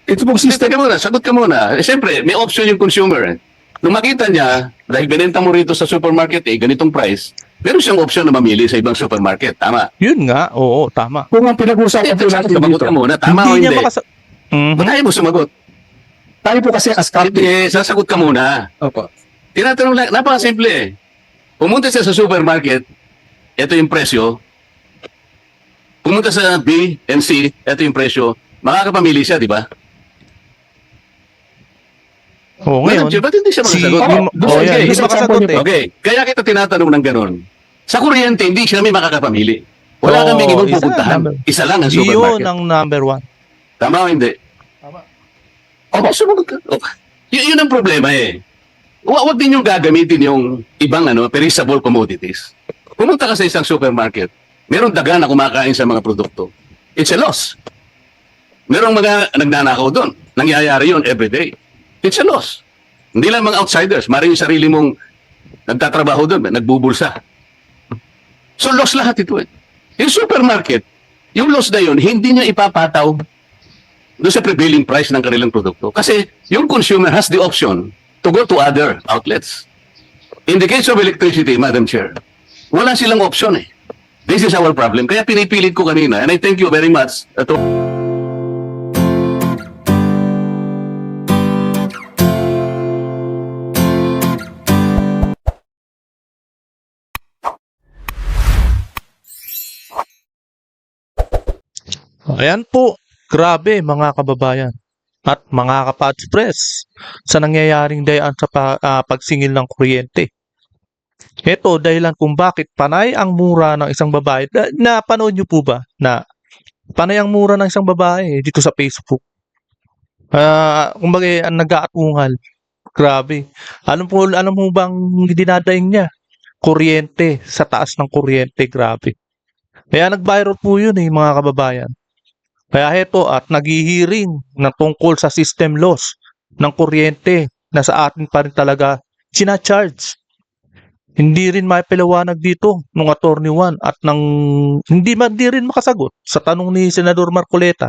Ito pong system. Sagot ka muna. Siyempre, may option yung consumer. Nung makita niya, dahil binenta mo rito sa supermarket, ganitong price, meron siyang option na mamili sa ibang supermarket. Tama. Yun nga, oo, tama. Kung ang pinag-uusapan po natin Sumagot dito, ka muna. Tama o Hindi niya hindi? Mhm. Ba't ayaw mo sumagot? tayo po kasi as captain. Hindi, sasagot ka muna. Opo. Tinatanong lang, napakasimple eh. Pumunta siya sa supermarket, ito yung presyo. Pumunta sa B and C, ito yung presyo. Makakapamili siya, di ba? Oo, ngayon. Madam Chair, ba't hindi siya makasagot? yan, Okay, hindi makasagot eh. okay. Kaya kita tinatanong ng ganon. Sa kuryente, hindi siya may makakapamili. Wala Oo, kaming ibang isa pupuntahan. lang. Isa lang ang Yun supermarket. ang number one. Tama o hindi? Tama. Okay, sumagot ka. Yun ang problema eh. Huwag din yung gagamitin yung ibang perishable commodities. Pumunta ka sa isang supermarket, meron daga na kumakain sa mga produkto. It's a loss. Merong mga nagnanakaw doon. Nangyayari yun everyday. It's a loss. Hindi lang mga outsiders. Maring yung sarili mong nagtatrabaho doon, nagbubulsa. So loss lahat ito eh. Yung supermarket, yung loss na yun, hindi niya ipapataw doon sa prevailing price ng kanilang produkto. Kasi yung consumer has the option to go to other outlets. In the case of electricity, Madam Chair, wala silang option eh. This is our problem. Kaya pinipilit ko kanina, and I thank you very much. Ayan po, grabe mga kababayan at mga kapadspress sa nangyayaring dayan sa pagsingil ng kuryente. Ito dahilan kung bakit panay ang mura ng isang babae. Napanood niyo po ba na panay ang mura ng isang babae dito sa Facebook? Kumbaga ang nag-aatungal. Grabe. Alam mo bang dinadaing niya? Kuryente, sa taas ng kuryente, grabe. Kaya nag-viral po yun mga kababayan. Kaya heto at naghihiring ng tungkol sa system loss ng kuryente na sa atin pa rin talaga sinacharge. Hindi rin maipaliwanag dito nung Attorney Juan at hindi rin makasagot sa tanong ni Senador Marcoleta.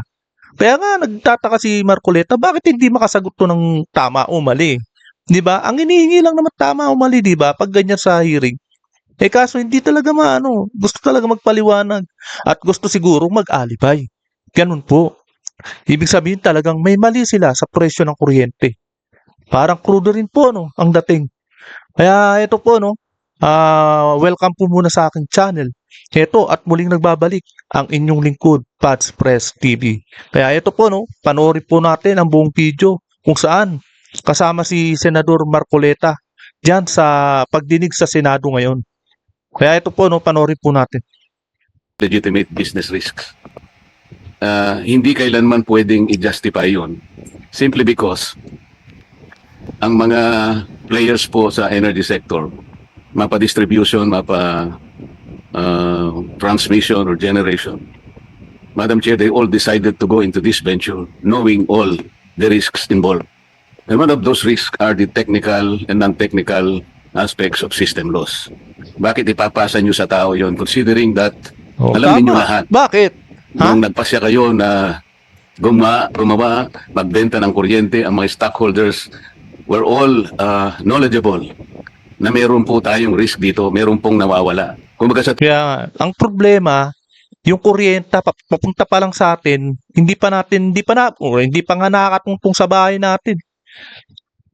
Kaya nga nagtataka si Marcoleta, bakit hindi makasagot to ng tama o mali? 'Di ba? Ang hinihingi lang naman tama o mali, 'di ba? Pag ganyan sa hearing. Kaso hindi talaga gusto talaga magpaliwanag at gusto siguro mag-alibay. Ganun po. Ibig sabihin talagang may mali sila sa presyo ng kuryente. Parang crudo rin po ang dating. Kaya ito po welcome po muna sa aking channel. Ito at muling nagbabalik ang inyong lingkod, Pads Press TV. Kaya ito po panoorin po natin ang buong video kung saan kasama si Senador Marcoleta diyan sa pagdinig sa Senado ngayon. Kaya ito po panoorin po natin. Legitimate business risks. Hindi kailanman pwedeng i-justify yun. Simply because ang mga players po sa energy sector, mapa-distribution, transmission or generation, Madam Chair, they all decided to go into this venture knowing all the risks involved. And one of those risks are the technical and non-technical aspects of system loss. Bakit ipapasa nyo sa tao yon considering that alam niyo lahat? Bakit? Nung nagpasya kayo na gumawa, magbenta ng kuryente, ang mga stockholders were all knowledgeable na meron po tayong risk dito, meron pong nawawala. Kumbaga sa Kaya ang problema, yung kuryente papunta pa lang sa atin, hindi pa nga nakakatungtong sa bahay natin.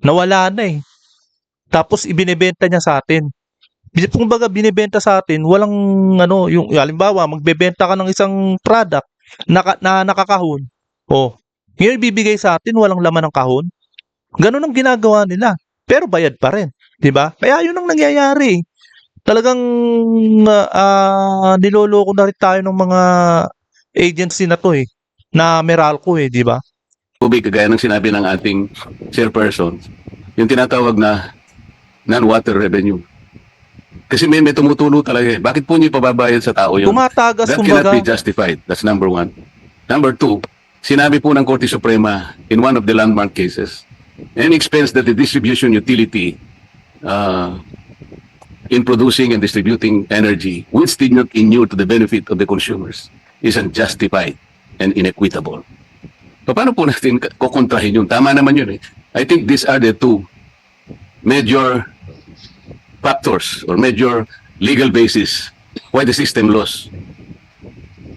Nawala na eh. Tapos ibinebenta niya sa atin. Kumbaga binebenta sa atin, walang yung halimbawa, magbebenta ka ng isang product na nakakahon. Ngayon bibigay sa atin, walang laman ng kahon. Ganun ang ginagawa nila. Pero bayad pa rin, 'di ba? Kaya 'yun ang nangyayari. Talagang niloloko na rin tayo ng mga agency na 'to na Meralco 'di ba? tubig, kagaya ng sinabi ng ating chairperson, yung tinatawag na non-water revenue. Kasi may tumutulo talaga eh. Bakit po niyo ipababayad sa tao yun? Tumatagas That kumbaga. cannot be justified. That's number one. Number two, sinabi po ng Korte Suprema in one of the landmark cases, any expense that the distribution utility in producing and distributing energy which did not inure to the benefit of the consumers is unjustified and inequitable. paano po natin kukontrahin yun? Tama naman yun eh. I think these are the two major factors or major legal basis why the system loss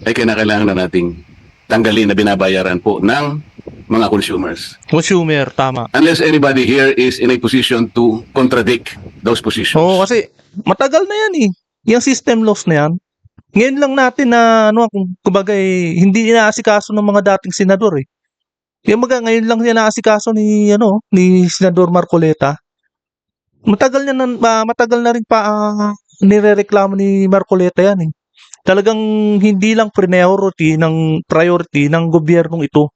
ay kinakailangan na nating tanggalin na binabayaran po ng mga consumers. Consumer, tama. Unless anybody here is in a position to contradict those positions. Oo, kasi matagal na yan eh. Yung system loss na yan. Ngayon lang natin na, kumbaga hindi inaasikaso ng mga dating senador eh. Ngayon lang yan naasikaso ni Senador Marcoleta. Matagal na rin nirereklamo ni Marcoleta yan eh. Talagang hindi lang priority ng gobyernong ito.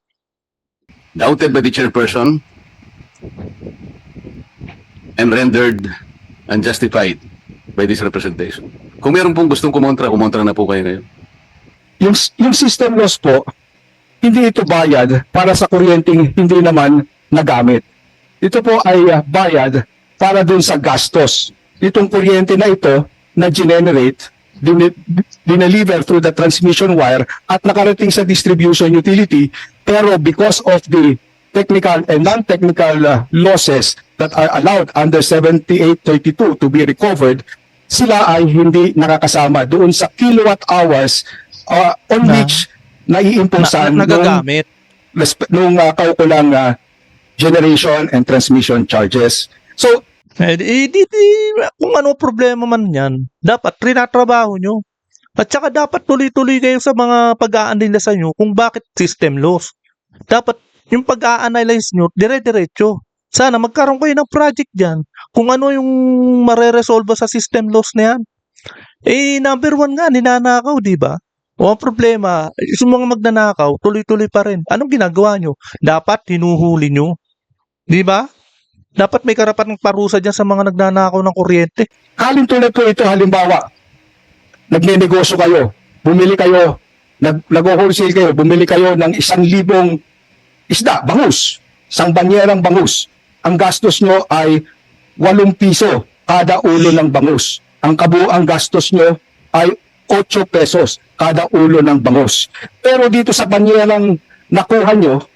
Doubted by the chairperson and rendered unjustified by this representation. Kung meron pong gustong kumontra na po kayo ngayon. Yung system loss po, hindi ito bayad para sa kuryenteng hindi naman nagamit. Ito po ay bayad para dun sa gastos. Itong kuryente na ito na generate, dineliver through the transmission wire at nakarating sa distribution utility, pero because of the technical and non-technical losses that are allowed under 7832 to be recovered, sila ay hindi nakakasama doon sa kilowatt hours on which naiimposan Nagagamit. nung kaukulang generation and transmission charges. So, Kung ano problema man yan, dapat trinatrabaho nyo. At saka dapat tuloy-tuloy kayo sa mga pag-a-analyze nyo kung bakit system loss. Dapat yung pag-a-analyze nyo, dire-diretso. Sana magkaroon kayo ng project dyan kung ano yung mareresolve sa system loss na yan. Number one nga, ninanakaw, di ba? O ang problema, yung mga magnanakaw, tuloy-tuloy pa rin. Anong ginagawa nyo? Dapat hinuhuli nyo. Di ba? Dapat may karapat ng parusa dyan sa mga nagnanakaw ng kuryente. halin tulad po ito, halimbawa, nagnenegosyo kayo, bumili kayo, nag-wholesale kayo, bumili kayo ng 1,000 isda, bangus, isang banyerang bangus. Ang gastos nyo ay 8 piso kada ulo ng bangus. Ang kabuang gastos nyo ay 8 pesos kada ulo ng bangus. Pero dito sa banyerang nakuha nyo,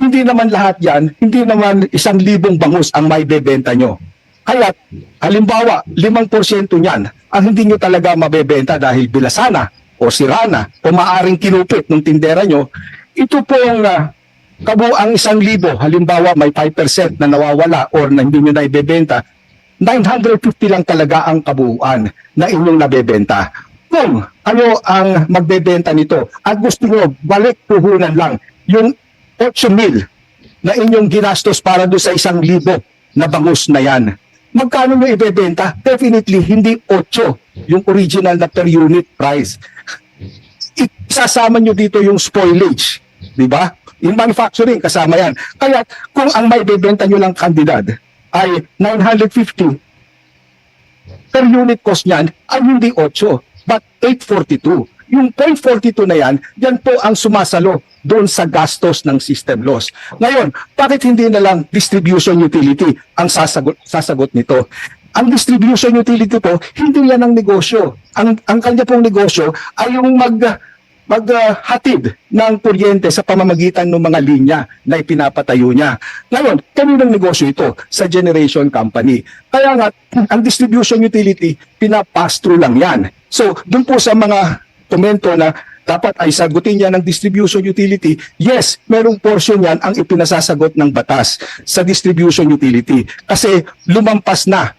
hindi naman lahat yan, hindi naman 1,000 bangus ang may bebenta nyo. Kaya, halimbawa, 5% niyan ang hindi nyo talaga mabebenta dahil bilasana o sirana o maaring kinupit ng tindera nyo. Ito pong kabuang 1,000, halimbawa may 5% na nawawala or na hindi nyo na ibebenta, 950 lang talaga ang kabuuan na inyong nabebenta. Kung ano ang magbebenta nito at gusto nyo balik puhunan lang yung 8,000 na inyong ginastos para doon sa 1,000 na bangus na yan. Magkano nyo ibebenta? Definitely hindi 8 yung original na per unit price. Isasama nyo dito yung spoilage, di ba? Yung manufacturing kasama yan. Kaya kung ang may bebenta nyo lang kandidat ay 950, per unit cost niyan ay hindi 8 but 842. Yung 0.42 na yan po ang sumasalo doon sa gastos ng system loss. Ngayon, bakit hindi na lang distribution utility ang sasagot nito? Ang distribution utility po, hindi yan ang negosyo. Ang kanya pong negosyo ay yung maghatid ng kuryente sa pamamagitan ng mga linya na ipinapatayo niya. Ngayon, kaninong negosyo ito? Sa generation company. Kaya nga, ang distribution utility, pinapass through lang yan. So, doon po sa mga komento na dapat ay sagutin niya ng distribution utility, yes, merong portion yan ang ipinasasagot ng batas sa distribution utility. Kasi lumabis na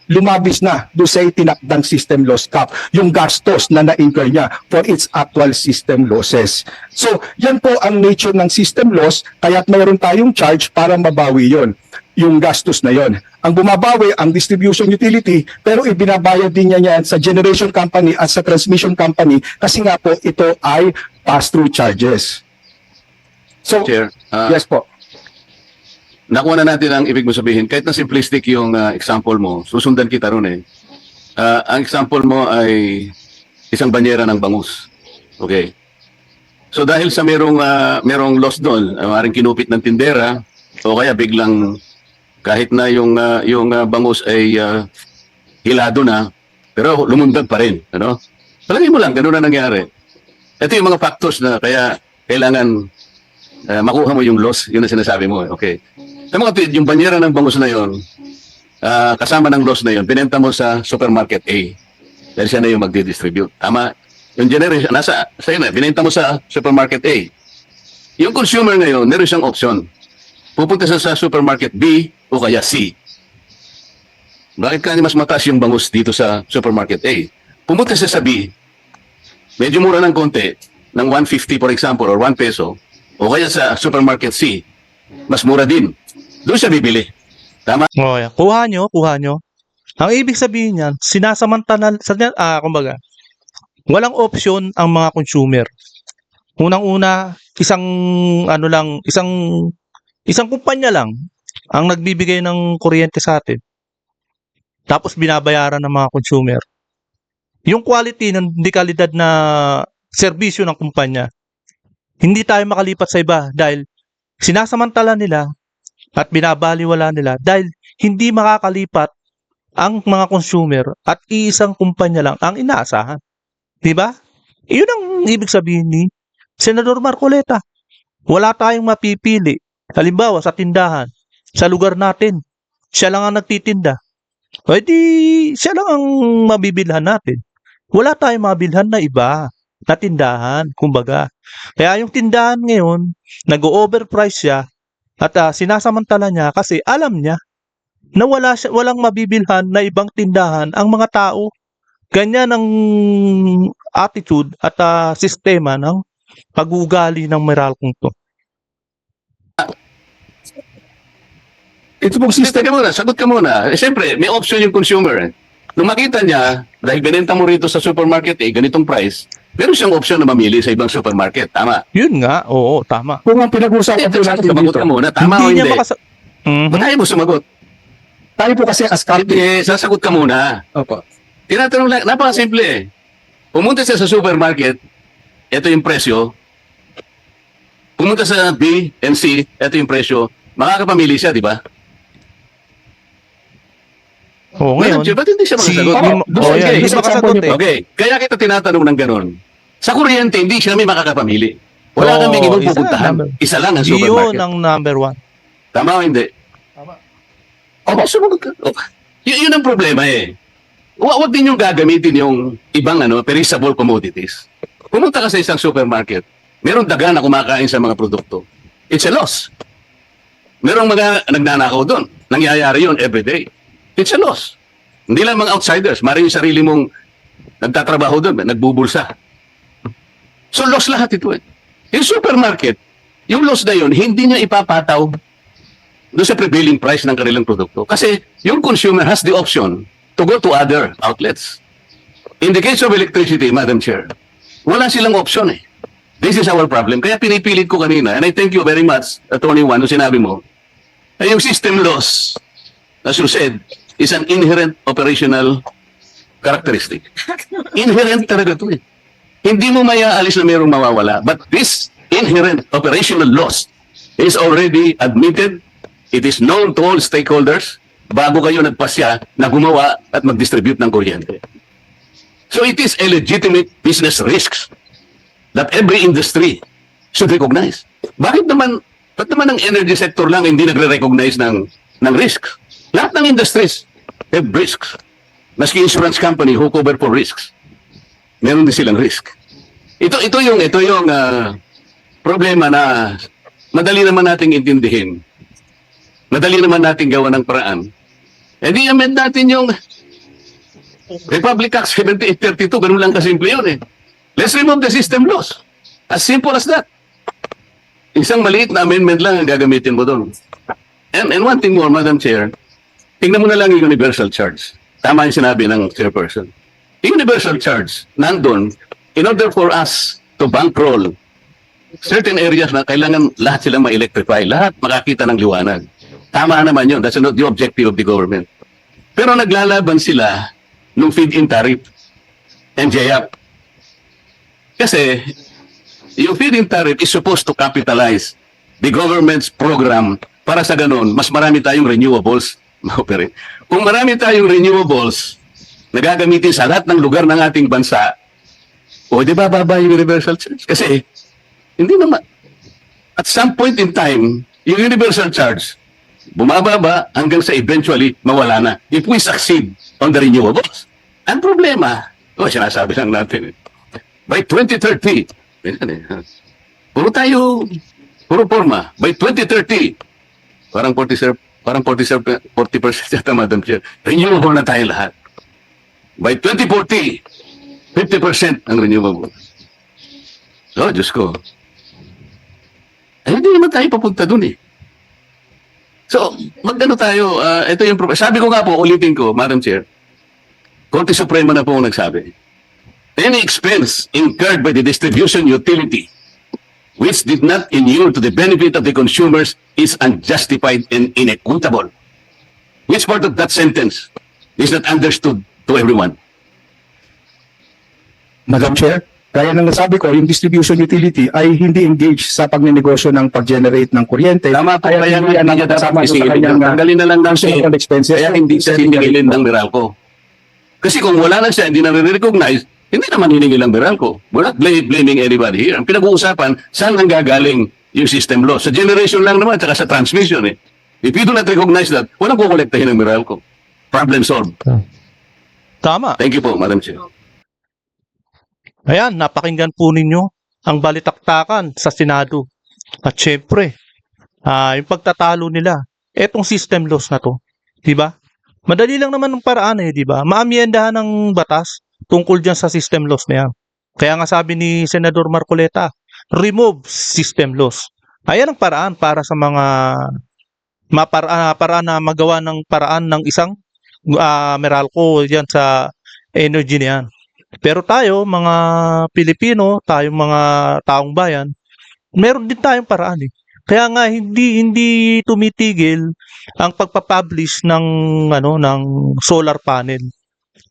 doon sa itinakdang system loss cap, yung gastos na na-incur niya for its actual system losses. So, yan po ang nature ng system loss, kaya't mayroon tayong charge para mabawi yon, yung gastos na yon. Ang bumabawi ang distribution utility, pero ibinabayad din niya yan sa generation company at sa transmission company kasi nga po ito ay pass-through charges. So, Chair, yes po. nakuha na natin ang ibig mo sabihin. Kahit na simplistic yung example mo, susundan kita ron eh. Ang example mo ay isang banyera ng bangus. Okay. So dahil sa merong loss doon, maaaring kinupit ng tindera, o kaya biglang kahit na yung bangus ay hilado na, pero lumundag pa rin. Ano? Palagay mo lang, ganun na nangyari. Ito yung mga factors na kaya kailangan makuha mo yung loss. Yun ang sinasabi mo. Okay. Tama ka, yung banyera ng bangus na yun, kasama ng loss na yun, binenta mo sa supermarket A. Dahil siya na yung magdi-distribute. Tama. Yung generation, sa'yo na, binenta mo sa supermarket A. Yung consumer ngayon, meron siyang option. Pupunta siya sa supermarket B o kaya C. Bakit kanya mas mataas yung bangus dito sa supermarket A? Pumunta siya sa B, medyo mura ng konti, ng 150 for example, or 1 peso, o kaya sa supermarket C, mas mura din. Doon siya bibili. Tama? Oh, yeah. Kuha nyo. Ang ibig sabihin niyan, kumbaga, walang option ang mga consumer. Unang-una, isang kumpanya lang ang nagbibigay ng kuryente sa atin. Tapos binabayaran ng mga consumer. Yung quality ng dekalidad na serbisyo ng kumpanya, hindi tayo makalipat sa iba dahil sinasamantala nila at binabaliwala nila dahil hindi makakalipat ang mga consumer at iisang kumpanya lang ang inaasahan. Diba? Iyon ang ibig sabihin ni Senador Marcoleta. Wala tayong mapipili. Halimbawa sa tindahan, sa lugar natin, siya lang ang nagtitinda. O di, siya lang ang mabibilhan natin. Wala tayong mabilhan na iba na tindahan, kumbaga. Kaya yung tindahan ngayon, nag-overprice siya at sinasamantala niya kasi alam niya na walang mabibilhan na ibang tindahan ang mga tao. Ganyan ang attitude at sistema ng pag-uugali ng Meralcong to. Ito pong System system, ka muna, sagot ka muna. Siyempre, may option yung consumer. Nung makita niya, dahil binenta mo rito sa supermarket, ganitong price, meron siyang option na mamili sa ibang supermarket. Tama. Yun nga, oo, tama. kung ang pinag-uusapan po natin Sumagot dito, ka muna. Tama o Hindi niya hindi? Ba't ayaw mo sumagot? tayo po kasi as captain. Hindi, sasagot ka muna. Opo. Tinatanong lang, napakasimple eh. Pumunta siya sa supermarket, ito yung presyo. Pumunta sa B and C, ito yung presyo. Makakapamili siya, di ba? Oo, ngayon, Madam Chair, ba't hindi siya makasagot? Oo, oh, yan, sige, hindi sa makasagot example eh. Okay, kaya kita tinatanong ng gano'n. Sa kuryente, hindi siya may makakapamili. Wala Oo, kaming ibang isa pupuntahan. lang. Isa lang ang Yun supermarket. ang number one. Tama o hindi? Tama. Okay, sumagot ka. Yun ang problema eh. Huwag din yung gagamitin yung ibang perishable commodities. Pumunta ka sa isang supermarket, meron daga na kumakain sa mga produkto. It's a loss. Merong mga nagnanakaw doon. Nangyayari yun everyday. It's a loss. Hindi lang mga outsiders. Maring yung sarili mong nagtatrabaho doon, nagbubulsa. So loss lahat ito eh. Yung supermarket, yung loss na yun, hindi niya ipapataw doon sa prevailing price ng kanilang produkto. Kasi yung consumer has the option to go to other outlets. In the case of electricity, Madam Chair, wala silang option eh. This is our problem. Kaya pinipilit ko kanina, and I thank you very much, Attorney Juan, nung sinabi mo, na yung system loss, as you said, is an inherent operational characteristic. Inherent talaga ito eh. Hindi mo mayaalis na mayroong mawawala. But this inherent operational loss is already admitted. It is known to all stakeholders bago kayo nagpasya na gumawa at mag-distribute ng kuryente. So it is a legitimate business risks that every industry should recognize. Ba't naman ang energy sector lang hindi nagre-recognize ng risks? Lahat ng industries have risks. Maski insurance company who cover for risks, meron din silang risk. Ito yung problema na madali naman nating intindihin. Madali naman nating gawa ng paraan. Eh di amend natin yung Republic Act 7832, ganun lang kasimple yun eh. Let's remove the system laws. As simple as that. Isang maliit na amendment lang ang gagamitin mo doon. And one thing more, Madam Chair, tingnan mo na lang yung universal charge. Tama yung sinabi ng chairperson. Yung universal charge, nandun, in order for us to bankroll certain areas na kailangan lahat silang ma-electrify, lahat makakita ng liwanag. Tama naman yun. That's not the objective of the government. Pero naglalaban sila nung feed-in tariff and JAP. Kasi yung feed-in tariff is supposed to capitalize the government's program para sa ganun, mas marami tayong renewables ma-operate. Kung marami tayong renewables na gagamitin sa lahat ng lugar ng ating bansa, o di ba baba yung universal charge? Kasi hindi naman, at some point in time, yung universal charge, bumababa hanggang sa eventually mawala na. If we succeed on the renewables. Ang problema, sinasabi lang natin, by 2030, puro forma, by 2030, parang 40% yata, Madam Chair, renewable na tayo lahat. By 2040, 50% ang renewable. Oh, Diyos ko. Ay, hindi naman tayo papunta dun eh. So, magano tayo, ito yung problema. Sabi ko nga po, ulitin ko, Madam Chair, Korte Suprema na po ang nagsabi. Any expense incurred by the distribution utility which did not inure to the benefit of the consumers is unjustified and inequitable. Which part of that sentence is not understood to everyone? Madam Chair, kaya nang nasabi ko, yung distribution utility ay hindi engaged sa pagnenegosyo ng pag-generate ng kuryente. Tama po, kaya hindi hindi niya dapat kasama sa isingilin. kanyang Tanggalin na lang ng personal expenses. Kaya hindi siya hiningilin ng Meralco. Kasi kung wala na siya, hindi na recognize, hindi naman hiningil ang Meralco. We're not blaming anybody here. Ang pinag-uusapan, saan ang gagaling yung system loss? Sa generation lang naman, tsaka sa transmission eh. If you do not recognize that, walang kukolektahin ng Meralco. Problem solved. Tama. Thank you po, Madam Chair. Ayan, napakinggan po ninyo ang balitaktakan sa Senado. At syempre, yung pagtatalo nila, etong system loss na to, di ba? Madali lang naman ang paraan eh, di ba? Maamyendahan ng batas tungkol dyan sa system loss na yan. Kaya nga sabi ni Senador Marcoleta, remove system loss. Ayan ang paraan para sa mga paraan na magawa ng paraan ng isang Meralco yan sa energy na yan. Pero tayo, mga Pilipino, tayong mga taong bayan, meron din tayong paraan eh. Kaya nga hindi tumitigil ang pagpapublish ng solar panel.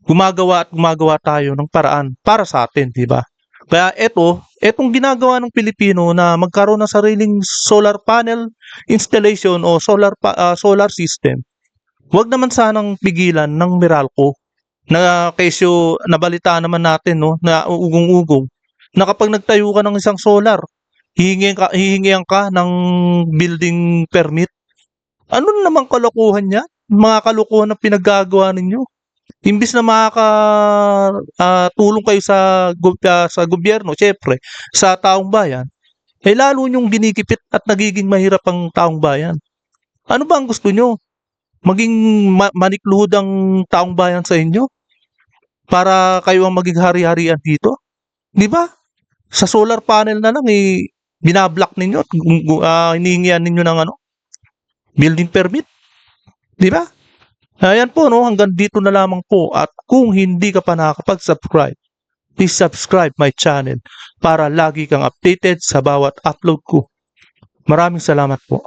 Gumagawa tayo ng paraan para sa atin, di ba? Kaya etong ginagawa ng Pilipino na magkaroon ng sariling solar panel installation o solar system. Huwag naman sanang pigilan ng Meralco na kesyo nabalitaan naman natin na ugong-ugong na kapag nagtayo ka ng isang solar, hihingihan ka ng building permit. Ano naman kalokohan niya? Mga kalokohan na pinaggagawa ninyo. Imbis na makakatulong kayo sa gobyerno, syempre, sa taong bayan, lalo nyong ginikipit at nagiging mahirap ang taong bayan. Ano ba ang gusto nyo? Maging manikluhod ang taong bayan sa inyo? Para kayo ang maging hari-harian dito? Di ba? Sa solar panel na lang, binablock ninyo at hinihingian ninyo ng building permit. Di ba? Ayan po, hanggang dito na lamang po. At kung hindi ka pa nakakapag-subscribe, please subscribe my channel para lagi kang updated sa bawat upload ko. Maraming salamat po.